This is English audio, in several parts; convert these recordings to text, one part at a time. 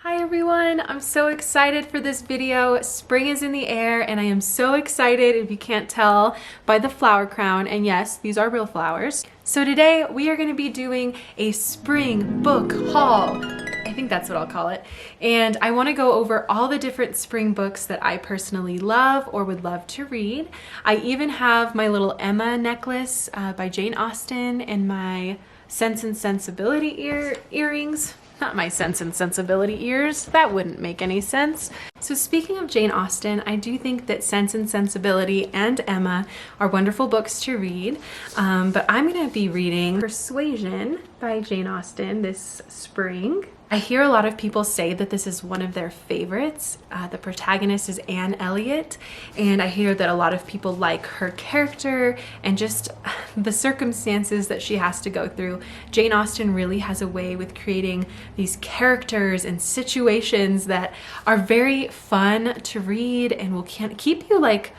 Hi everyone, I'm so excited for this video. Spring is in the air and I am so excited, if you can't tell by the flower crown, and yes, these are real flowers. So today we are going to be doing a spring book haul. I think that's what I'll call it. And I want to go over all the different spring books that I personally love or would love to read. I even have my little Emma necklace by Jane Austen and my Sense and Sensibility earrings. Not my Sense and Sensibility ears. That wouldn't make any sense. So speaking of Jane Austen, I do think that Sense and Sensibility and Emma are wonderful books to read. But I'm going to be reading Persuasion by Jane Austen this spring. I hear a lot of people say that this is one of their favorites. The protagonist is Anne Elliot, and I hear that a lot of people like her character and just the circumstances that she has to go through. Jane Austen really has a way with creating these characters and situations that are very fun to read and will keep you like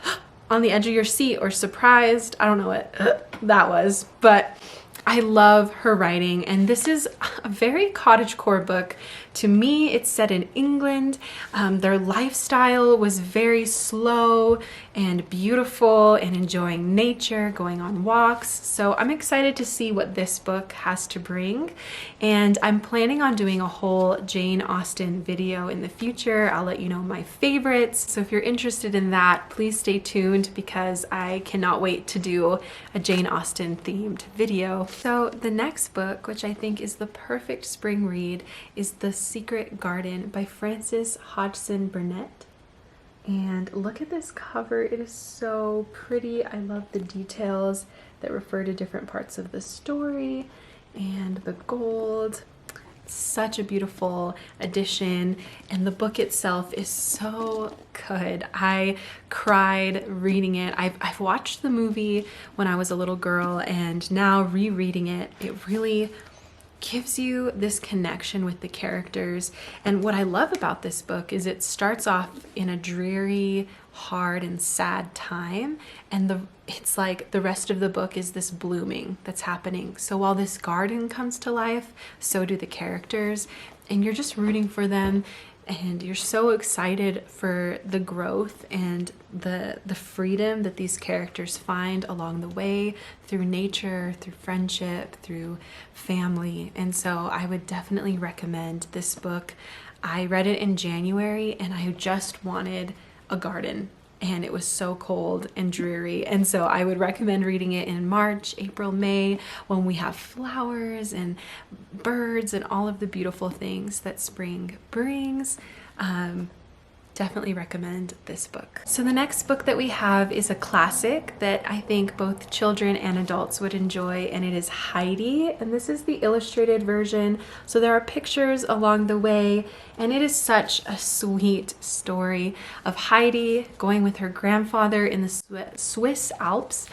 on the edge of your seat or surprised. I don't know what that was, but I love her writing, and this is a very cottagecore book. To me, it's set in England. Their lifestyle was very slow and beautiful and enjoying nature, going on walks. So I'm excited to see what this book has to bring. And I'm planning on doing a whole Jane Austen video in the future. I'll let you know my favorites. So if you're interested in that, please stay tuned because I cannot wait to do a Jane Austen themed video. So the next book, which I think is the perfect spring read, is The Secret Garden by Frances Hodgson Burnett. And look at this cover. It is so pretty. I love the details that refer to different parts of the story and the gold. It's such a beautiful edition, and the book itself is so good. I cried reading it. I've watched the movie when I was a little girl, and now rereading it, it really gives you this connection with the characters. And what I love about this book is it starts off in a dreary, hard, and sad time, and it's like the rest of the book is this blooming that's happening. So while this garden comes to life, so do the characters, and you're just rooting for them, and you're so excited for the growth and the freedom that these characters find along the way through nature, through friendship, through family. And so I would definitely recommend this book. I read it in January and I just wanted a garden, and it was so cold and dreary. And so I would recommend reading it in March, April, May, when we have flowers and birds and all of the beautiful things that spring brings. Definitely recommend this book. So the next book that we have is a classic that I think both children and adults would enjoy, and it is Heidi, and this is the illustrated version. So there are pictures along the way, and it is such a sweet story of Heidi going with her grandfather in the Swiss Alps.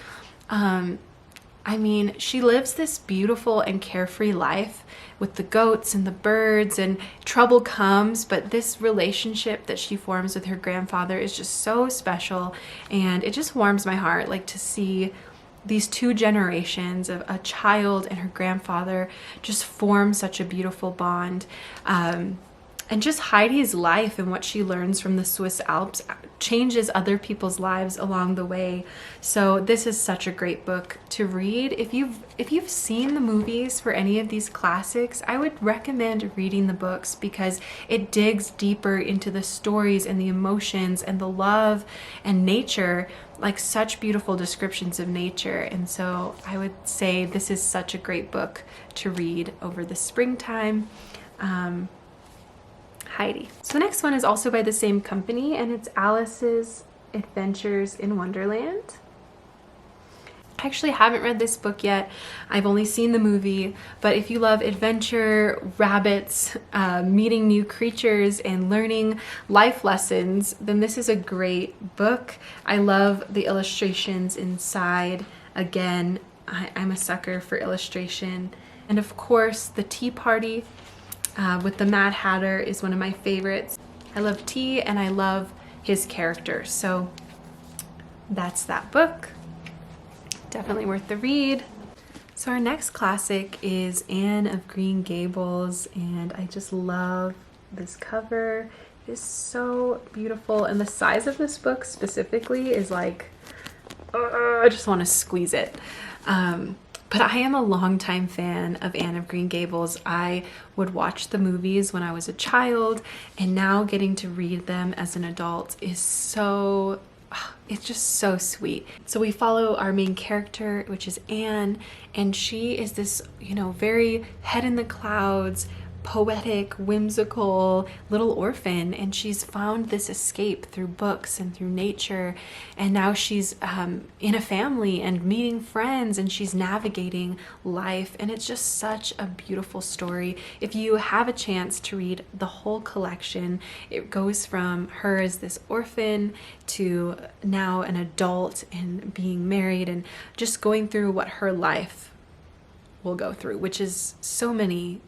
I mean, she lives this beautiful and carefree life with the goats and the birds, and trouble comes, but this relationship that she forms with her grandfather is just so special, and it just warms my heart, like to see these two generations of a child and her grandfather just form such a beautiful bond. And just Heidi's life and what she learns from the Swiss Alps changes other people's lives along the way. So this is such a great book to read. If you've seen the movies for any of these classics, I would recommend reading the books because it digs deeper into the stories and the emotions and the love and nature, like such beautiful descriptions of nature. And so I would say this is such a great book to read over the springtime. Heidi. So the next one is also by the same company, and it's Alice's Adventures in Wonderland. I actually haven't read this book yet. I've only seen the movie, but if you love adventure, rabbits, meeting new creatures, and learning life lessons, then this is a great book. I love the illustrations inside. Again, I'm a sucker for illustration. And of course, the tea party with the Mad Hatter is one of my favorites. I love tea and I love his character. So that's that book. Definitely worth the read. So our next classic is Anne of Green Gables, and I just love this cover. It is so beautiful, and the size of this book specifically is like, I just want to squeeze it. But I am a longtime fan of Anne of Green Gables. I would watch the movies when I was a child, and now getting to read them as an adult is so, it's just so sweet. So we follow our main character, which is Anne, and she is this, you know, very head in the clouds, poetic, whimsical little orphan, and she's found this escape through books and through nature, and now she's in a family and meeting friends, and she's navigating life, and it's just such a beautiful story. If you have a chance to read the whole collection, it goes from her as this orphan to now an adult and being married and just going through what her life will go through, which is so many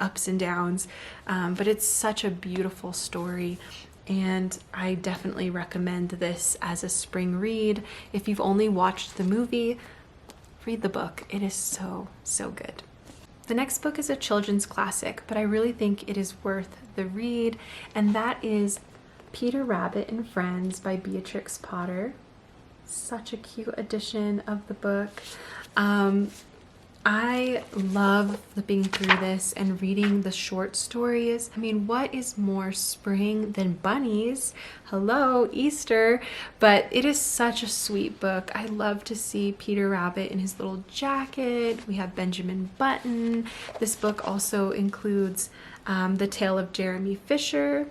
ups and downs, but it's such a beautiful story, and I definitely recommend this as a spring read. If you've only watched the movie, read the book. It is so good. The next book is a children's classic, but I really think it is worth the read, and that is Peter Rabbit and Friends by Beatrix Potter. Such a cute edition of the book. I love flipping through this and reading the short stories. I mean, what is more spring than bunnies? Hello, Easter. But it is such a sweet book. I love to see Peter Rabbit in his little jacket. We have Benjamin Button. This book also includes The Tale of Jeremy Fisher,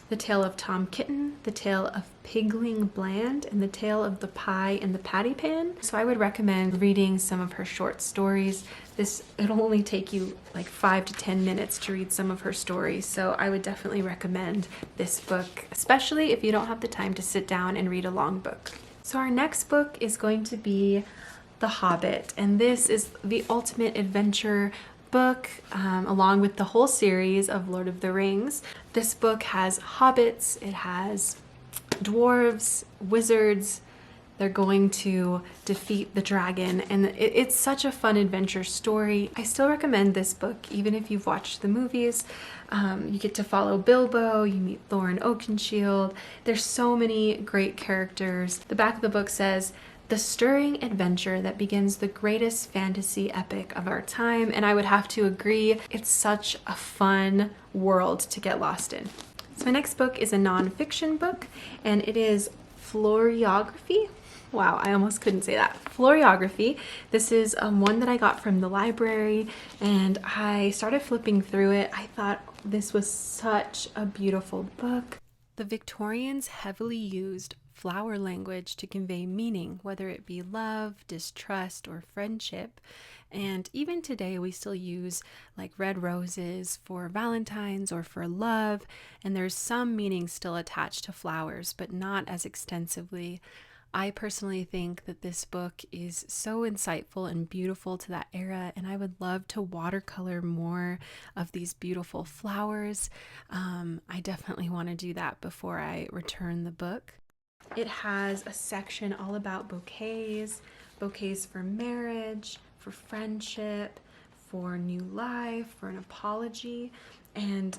The Tale of Tom Kitten, The Tale of Pigling Bland, and The Tale of the Pie and the Patty Pan. So I would recommend reading some of her short stories. It'll only take you like 5 to 10 minutes to read some of her stories. So I would definitely recommend this book, especially if you don't have the time to sit down and read a long book. So our next book is going to be The Hobbit, and this is the ultimate adventure book, along with the whole series of Lord of the Rings. This book has hobbits, it has dwarves, wizards. They're going to defeat the dragon, and it's such a fun adventure story. I still recommend this book even if you've watched the movies. You get to follow Bilbo, you meet Thorin Oakenshield. There's so many great characters. The back of the book says, "The stirring adventure that begins the greatest fantasy epic of our time," and I would have to agree, it's such a fun world to get lost in. So my next book is a nonfiction book, and it is Floriography. Wow, I almost couldn't say that. Floriography. This is one that I got from the library, and I started flipping through it. I thought this was such a beautiful book. The Victorians heavily used flower language to convey meaning, whether it be love, distrust, or friendship. And even today we still use like red roses for Valentine's or for love, and there's some meaning still attached to flowers, but not as extensively. I personally think that this book is so insightful and beautiful to that era, and I would love to watercolor more of these beautiful flowers. I definitely want to do that before I return the book. It has a section all about bouquets, bouquets for marriage, for friendship, for new life, for an apology, and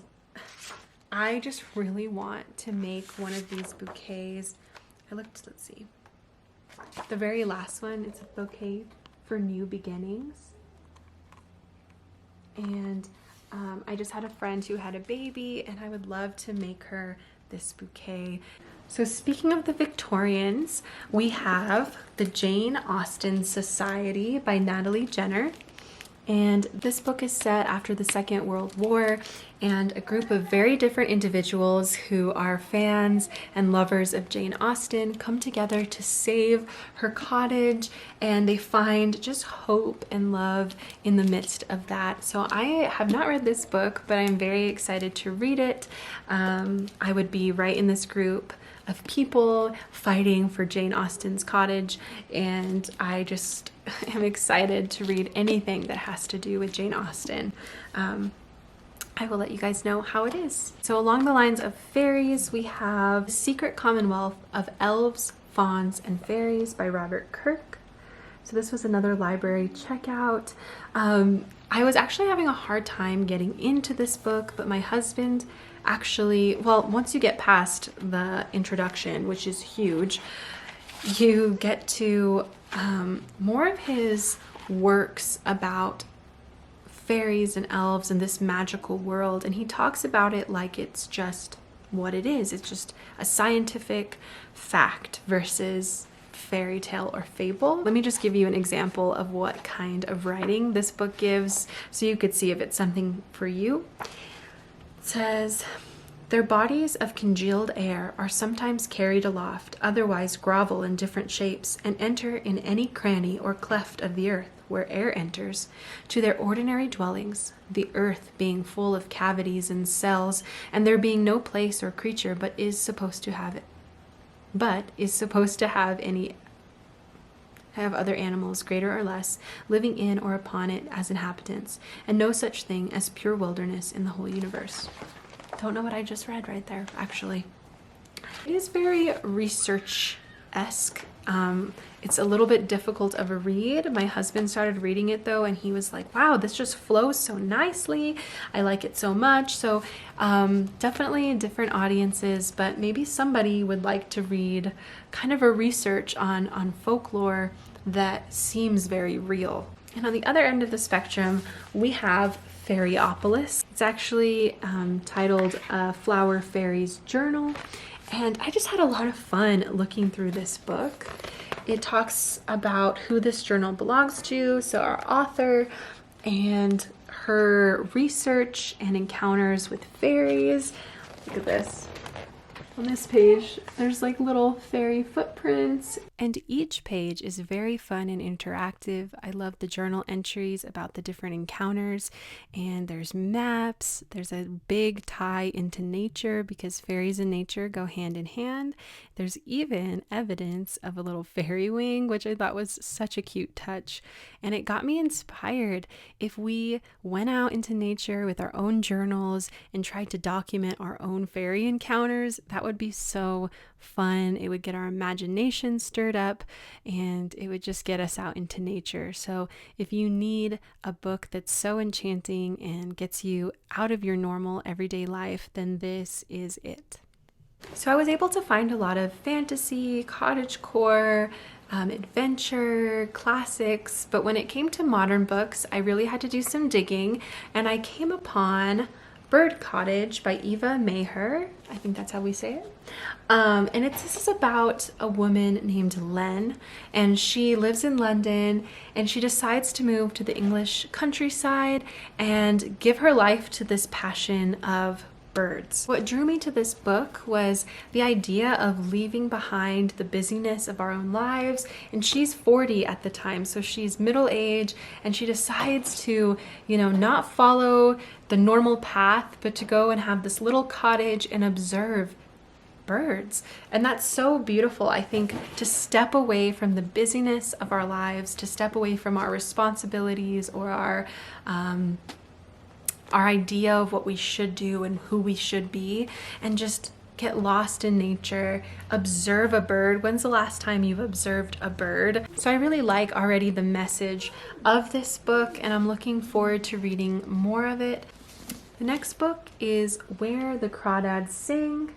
I just really want to make one of these bouquets. Let's see. The very last one, it's a bouquet for new beginnings. And I just had a friend who had a baby, and I would love to make her this bouquet. So speaking of the Victorians, we have the Jane Austen Society by Natalie Jenner. And this book is set after the Second World War, and a group of very different individuals who are fans and lovers of Jane Austen come together to save her cottage, and they find just hope and love in the midst of that. So I have not read this book, but I'm very excited to read it. I would be right in this group of people fighting for Jane Austen's cottage, and I just am excited to read anything that has to do with Jane Austen. I will let you guys know how it is. So along the lines of fairies, we have Secret Commonwealth of Elves, Fauns, and Fairies by Robert Kirk. So this was another library checkout. I was actually having a hard time getting into this book, but my husband actually, well, once you get past the introduction, which is huge, you get to more of his works about fairies and elves and this magical world, and he talks about it like it's just what it is. It's just a scientific fact versus fairy tale or fable. Let me just give you an example of what kind of writing this book gives so you could see if it's something for you. It says, their bodies of congealed air are sometimes carried aloft, otherwise grovel in different shapes, and enter in any cranny or cleft of the earth where air enters, to their ordinary dwellings, the earth being full of cavities and cells, and there being no place or creature but is supposed to have other animals, greater or less, living in or upon it as inhabitants, and no such thing as pure wilderness in the whole universe. Don't know what I just read right there, actually. It is very research-esque. It's a little bit difficult of a read. My husband started reading it though, and he was like, wow, this just flows so nicely. I like it so much. So definitely different audiences, but maybe somebody would like to read kind of a research on folklore that seems very real. And on the other end of the spectrum, we have Fairyopolis. It's actually titled Flower Fairies Journal. And I just had a lot of fun looking through this book. It talks about who this journal belongs to, so our author, and her research and encounters with fairies. Look at this. On this page, there's like little fairy footprints. And each page is very fun and interactive. I love the journal entries about the different encounters. And there's maps. There's a big tie into nature because fairies and nature go hand in hand. There's even evidence of a little fairy wing, which I thought was such a cute touch. And it got me inspired. If we went out into nature with our own journals and tried to document our own fairy encounters, that would be so fun. It would get our imagination stirred up, and it would just get us out into nature. So if you need a book that's so enchanting and gets you out of your normal everyday life, then this is it. So I was able to find a lot of fantasy, cottagecore, adventure, classics, but when it came to modern books, I really had to do some digging, and I came upon Bird Cottage by Eva Maher. I think that's how we say it. And this is about a woman named Len, and she lives in London, and she decides to move to the English countryside and give her life to this passion of birds. What drew me to this book was the idea of leaving behind the busyness of our own lives. And she's 40 at the time, so she's middle age, and she decides to, not follow the normal path, but to go and have this little cottage and observe birds. And that's so beautiful, I think, to step away from the busyness of our lives, to step away from our responsibilities or our idea of what we should do and who we should be, and just get lost in nature, observe a bird. When's the last time you've observed a bird? So I really like already the message of this book, and I'm looking forward to reading more of it. The next book is Where the Crawdads Sing.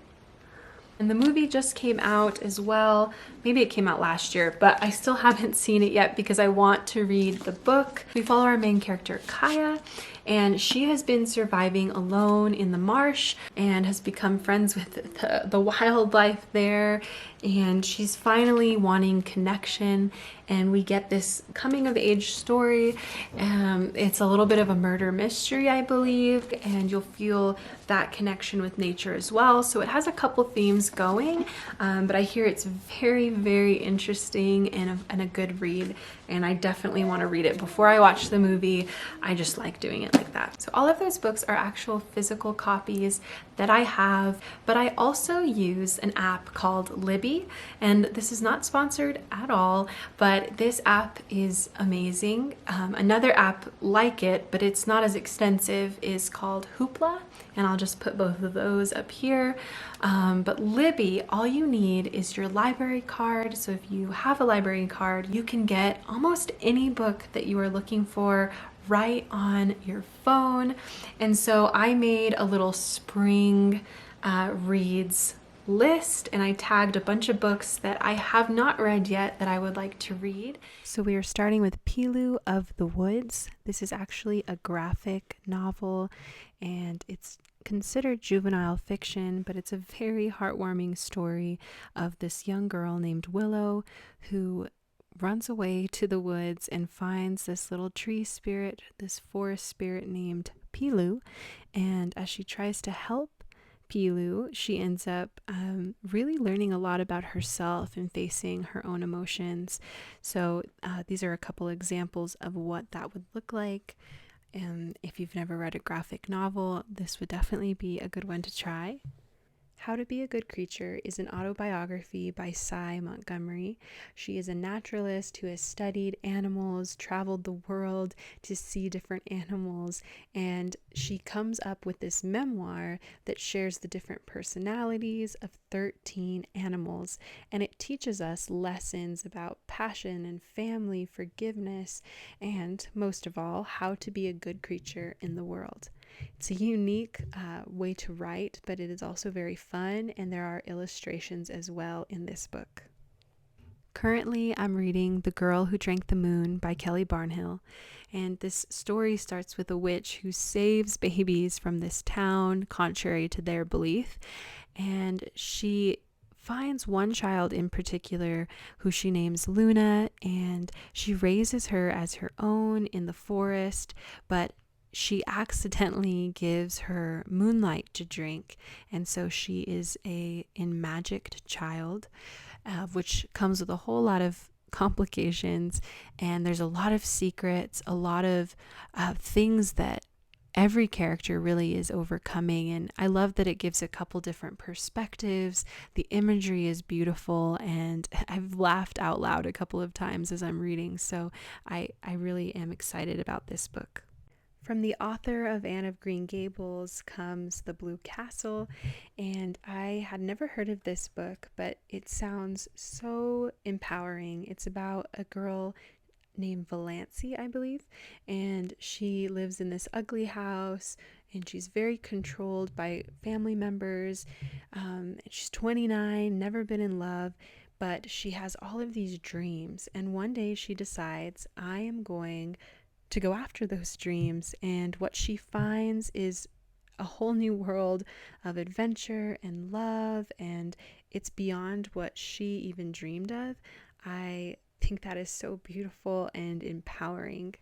And the movie just came out as well. Maybe it came out last year, but I still haven't seen it yet because I want to read the book. We follow our main character, Kaya, and she has been surviving alone in the marsh and has become friends with the wildlife there. And she's finally wanting connection, and we get this coming of age story. It's a little bit of a murder mystery, I believe, and you'll feel that connection with nature as well. So it has a couple themes going, but I hear it's very, very interesting and a good read, and I definitely want to read it before I watch the movie. I just like doing it like that. So all of those books are actual physical copies that I have, but I also use an app called Libby, and this is not sponsored at all, but this app is amazing. Another app like it, but it's not as extensive, is called Hoopla, and I'll just put both of those up here. But Libby, all you need is your library card. So if you have a library card, you can get almost any book that you are looking for right on your phone. And so I made a little spring reads list, and I tagged a bunch of books that I have not read yet that I would like to read. So we are starting with Pilu of the Woods. This is actually a graphic novel, and it's considered juvenile fiction, but it's a very heartwarming story of this young girl named Willow who runs away to the woods and finds this little tree spirit, this forest spirit named Pilu. And as she tries to help Pilu, she ends up really learning a lot about herself and facing her own emotions. So these are a couple examples of what that would look like. And if you've never read a graphic novel, this would definitely be a good one to try. How to Be a Good Creature is an autobiography by Cy Montgomery. She is a naturalist who has studied animals, traveled the world to see different animals, and she comes up with this memoir that shares the different personalities of 13 animals, and it teaches us lessons about passion and family, forgiveness, and most of all, how to be a good creature in the world. It's a unique way to write, but it is also very fun, and there are illustrations as well in this book. Currently, I'm reading The Girl Who Drank the Moon by Kelly Barnhill, and this story starts with a witch who saves babies from this town, contrary to their belief, and she finds one child in particular who she names Luna, and she raises her as her own in the forest, but she accidentally gives her moonlight to drink, and so she is a enmagicked child, which comes with a whole lot of complications, and there's a lot of secrets, a lot of things that every character really is overcoming. And I love that it gives a couple different perspectives. The imagery is beautiful, and I've laughed out loud a couple of times as I'm reading, so I really am excited about this book. From the author of Anne of Green Gables comes The Blue Castle, and I had never heard of this book, but it sounds so empowering. It's about a girl named Valancy, I believe, and she lives in this ugly house, and she's very controlled by family members. She's 29, never been in love, but she has all of these dreams, and one day she decides, I am going to go after those dreams, and what she finds is a whole new world of adventure and love, and it's beyond what she even dreamed of. I think that is so beautiful and empowering.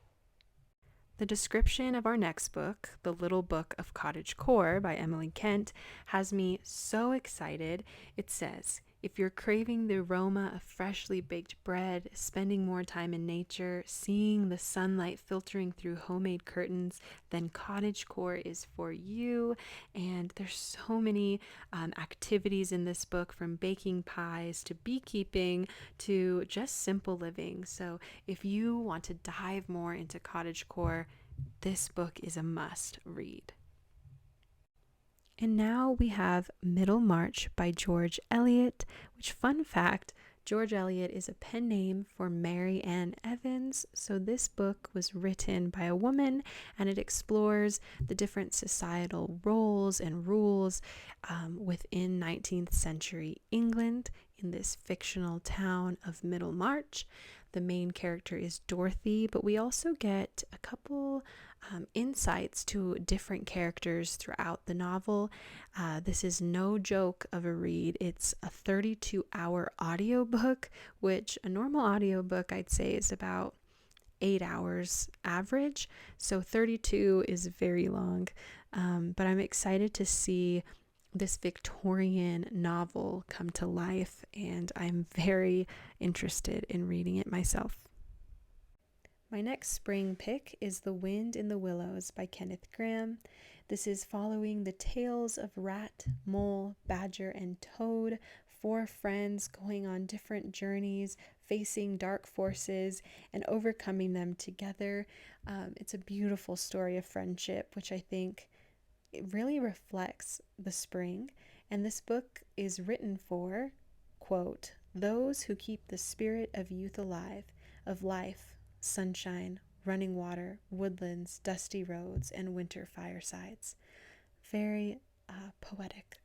The description of our next book, The Little Book of Cottagecore by Emily Kent, has me so excited. It says, if you're craving the aroma of freshly baked bread, spending more time in nature, seeing the sunlight filtering through homemade curtains, then Cottagecore is for you. And there's so many activities in this book, from baking pies to beekeeping to just simple living. So if you want to dive more into Cottagecore, this book is a must read. And now we have Middlemarch by George Eliot, which, fun fact, George Eliot is a pen name for Mary Ann Evans. So this book was written by a woman, and it explores the different societal roles and rules within 19th century England in this fictional town of Middlemarch. The main character is Dorothy, but we also get a couple insights to different characters throughout the novel. This is no joke of a read. It's a 32-hour audiobook, which a normal audiobook I'd say is about 8 hours average. So 32 is very long, but I'm excited to see this Victorian novel come to life, and I'm very interested in reading it myself. My next spring pick is The Wind in the Willows by Kenneth Grahame. This is following the tales of rat, mole, badger, and toad, 4 friends going on different journeys, facing dark forces and overcoming them together. It's a beautiful story of friendship, which I think it really reflects the spring. And this book is written for, quote, those who keep the spirit of youth alive, of life, sunshine, running water, woodlands, dusty roads, and winter firesides. Very poetic.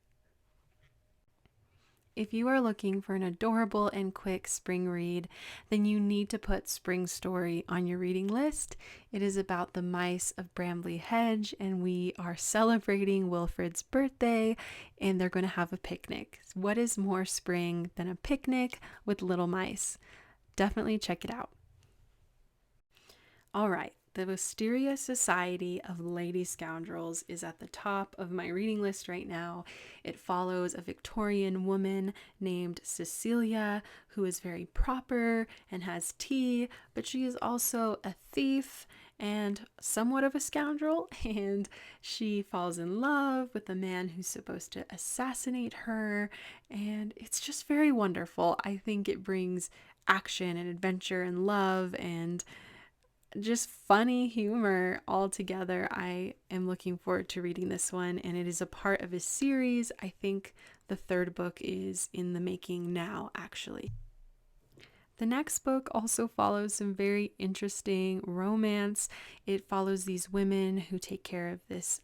If you are looking for an adorable and quick spring read, then you need to put Spring Story on your reading list. It is about the mice of Bramley Hedge, and we are celebrating Wilfred's birthday, and they're going to have a picnic. What is more spring than a picnic with little mice? Definitely check it out. All right. The Mysterious Society of Lady Scoundrels is at the top of my reading list right now. It follows a Victorian woman named Cecilia, who is very proper and has tea, but she is also a thief and somewhat of a scoundrel, and she falls in love with the man who's supposed to assassinate her, and it's just very wonderful. I think it brings action and adventure and love and just funny humor all together. I am looking forward to reading this one, and it is a part of a series. I think the third book is in the making now, actually. The next book also follows some very interesting romance. It follows these women who take care of this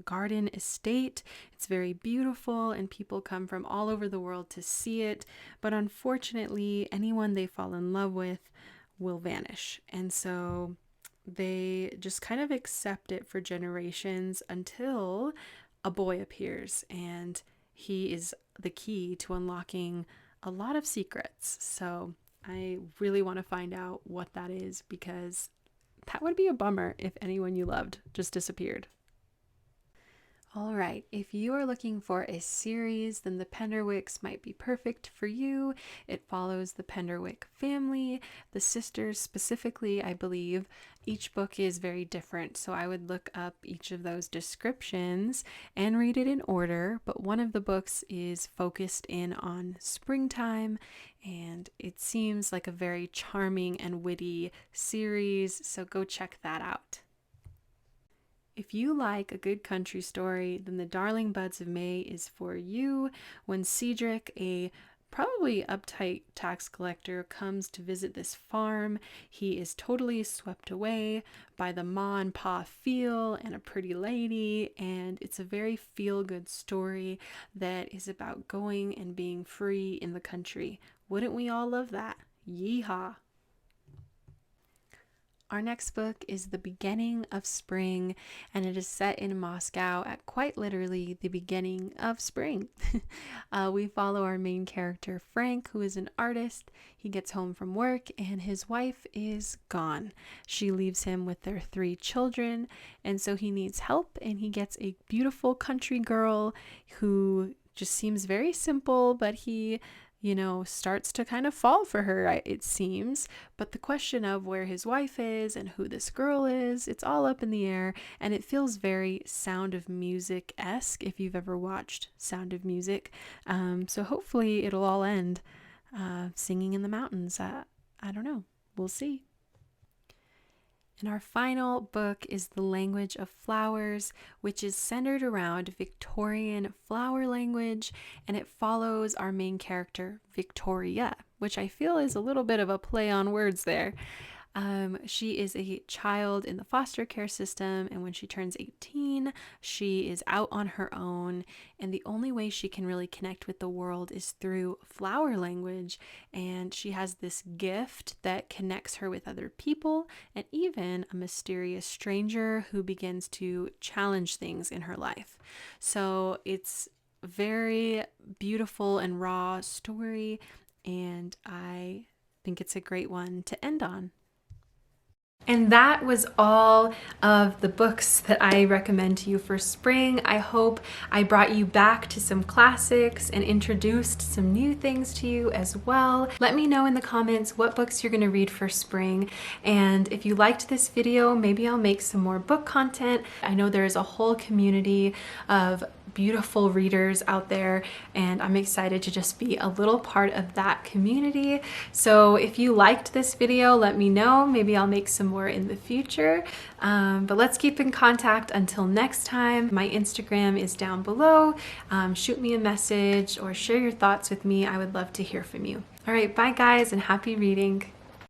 garden estate. It's very beautiful, and people come from all over the world to see it. But unfortunately, anyone they fall in love with will vanish. And so they just kind of accept it for generations until a boy appears, and he is the key to unlocking a lot of secrets. So I really want to find out what that is, because that would be a bummer if anyone you loved just disappeared. All right, if you are looking for a series, then the Penderwicks might be perfect for you. It follows the Penderwick family, the sisters specifically, I believe. Each book is very different, so I would look up each of those descriptions and read it in order, but one of the books is focused in on springtime, and it seems like a very charming and witty series, so go check that out. If you like a good country story, then The Darling Buds of May is for you. When Cedric, a probably uptight tax collector, comes to visit this farm, he is totally swept away by the ma and pa feel and a pretty lady, and it's a very feel-good story that is about going and being free in the country. Wouldn't we all love that? Yeehaw! Our next book is The Beginning of Spring, and it is set in Moscow at quite literally the beginning of spring. We follow our main character, Frank, who is an artist. He gets home from work and his wife is gone. She leaves him with their 3 children, and so he needs help, and he gets a beautiful country girl who just seems very simple, but he starts to kind of fall for her, it seems. But the question of where his wife is and who this girl is, it's all up in the air, and it feels very Sound of Music-esque if you've ever watched Sound of Music. So hopefully it'll all end singing in the mountains. I don't know. We'll see. And our final book is The Language of Flowers, which is centered around Victorian flower language, and it follows our main character, Victoria, which I feel is a little bit of a play on words there. She is a child in the foster care system, and when she turns 18, she is out on her own, and the only way she can really connect with the world is through flower language, and she has this gift that connects her with other people and even a mysterious stranger who begins to challenge things in her life. So it's a very beautiful and raw story, and I think it's a great one to end on. And that was all of the books that I recommend to you for spring. I hope I brought you back to some classics and introduced some new things to you as well. Let me know in the comments what books you're gonna read for spring. And if you liked this video, maybe I'll make some more book content. I know there is a whole community of beautiful readers out there, and I'm excited to just be a little part of that community. So if you liked this video, let me know. Maybe I'll make some more in the future. But let's keep in contact until next time. My Instagram is down below. Shoot me a message or share your thoughts with me. I would love to hear from you. All right, bye guys, and happy reading.